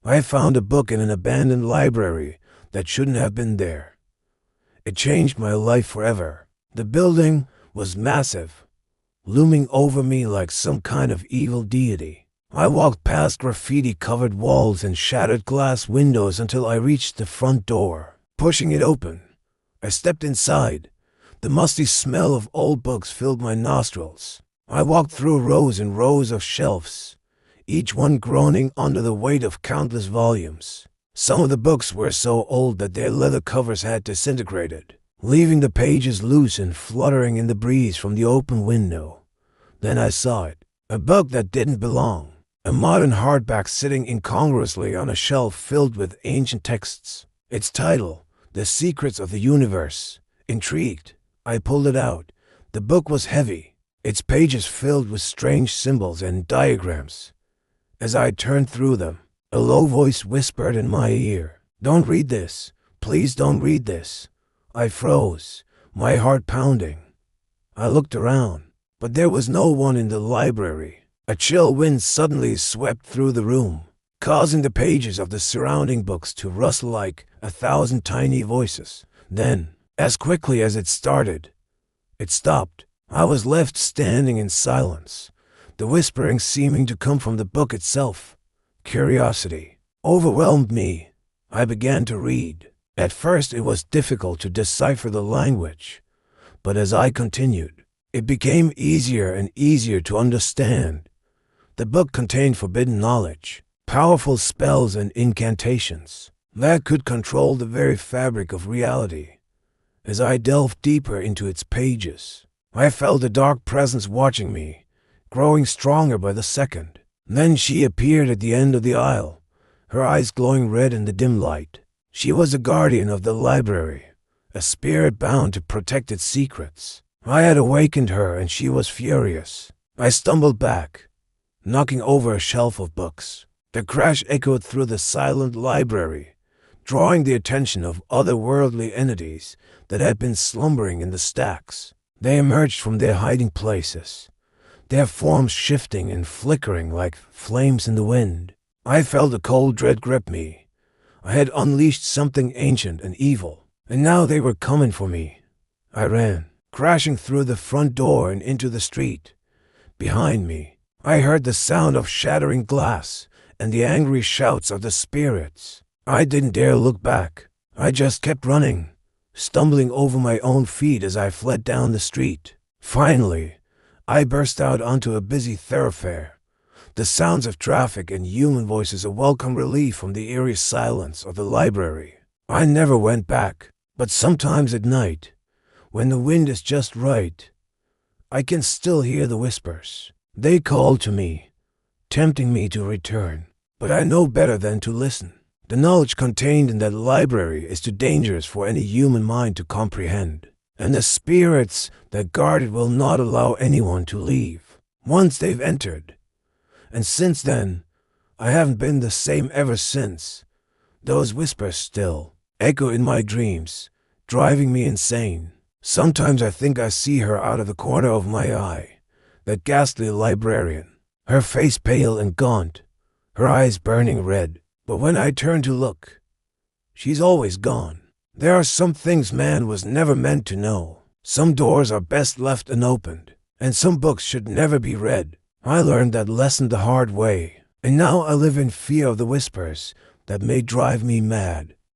I found a book in an abandoned library that shouldn't have been there. It changed my life forever. The building was massive, looming over me like some kind of evil deity. I walked past graffiti-covered walls and shattered glass windows until I reached the front door. Pushing it open, I stepped inside. The musty smell of old books filled my nostrils. I walked through rows and rows of shelves, each one groaning under the weight of countless volumes. Some of the books were so old that their leather covers had disintegrated, leaving the pages loose and fluttering in the breeze from the open window. Then I saw it, a book that didn't belong. A modern hardback sitting incongruously on a shelf filled with ancient texts. Its title, The Secrets of the Universe. Intrigued, I pulled it out. The book was heavy, its pages filled with strange symbols and diagrams. As I turned through them, a low voice whispered in my ear, "Don't read this. Please don't read this." I froze, my heart pounding. I looked around, but there was no one in the library. A chill wind suddenly swept through the room, causing the pages of the surrounding books to rustle like 1,000 tiny voices. Then, as quickly as it started, it stopped. I was left standing in silence, the whispering seeming to come from the book itself. Curiosity overwhelmed me. I began to read. At first it was difficult to decipher the language, but as I continued, it became easier and easier to understand. The book contained forbidden knowledge, powerful spells and incantations that could control the very fabric of reality. As I delved deeper into its pages, I felt a dark presence watching me, growing stronger by the second. Then she appeared at the end of the aisle, her eyes glowing red in the dim light. She was a guardian of the library, a spirit bound to protect its secrets. I had awakened her and she was furious. I stumbled back, knocking over a shelf of books. The crash echoed through the silent library, drawing the attention of otherworldly entities that had been slumbering in the stacks. They emerged from their hiding places, their forms shifting and flickering like flames in the wind. I felt a cold dread grip me. I had unleashed something ancient and evil, and now they were coming for me. I ran, crashing through the front door and into the street. Behind me, I heard the sound of shattering glass and the angry shouts of the spirits. I didn't dare look back. I just kept running, stumbling over my own feet as I fled down the street. Finally, I burst out onto a busy thoroughfare. The sounds of traffic and human voices a welcome relief from the eerie silence of the library. I never went back, but sometimes at night, when the wind is just right, I can still hear the whispers. They call to me, tempting me to return, but I know better than to listen. The knowledge contained in that library is too dangerous for any human mind to comprehend, and the spirits that guard it will not allow anyone to leave once they've entered. And since then, I haven't been the same ever since. Those whispers still echo in my dreams, driving me insane. Sometimes I think I see her out of the corner of my eye, that ghastly librarian, her face pale and gaunt, her eyes burning red. But when I turn to look, she's always gone. There are some things man was never meant to know. Some doors are best left unopened, and some books should never be read. I learned that lesson the hard way, and now I live in fear of the whispers that may drive me mad.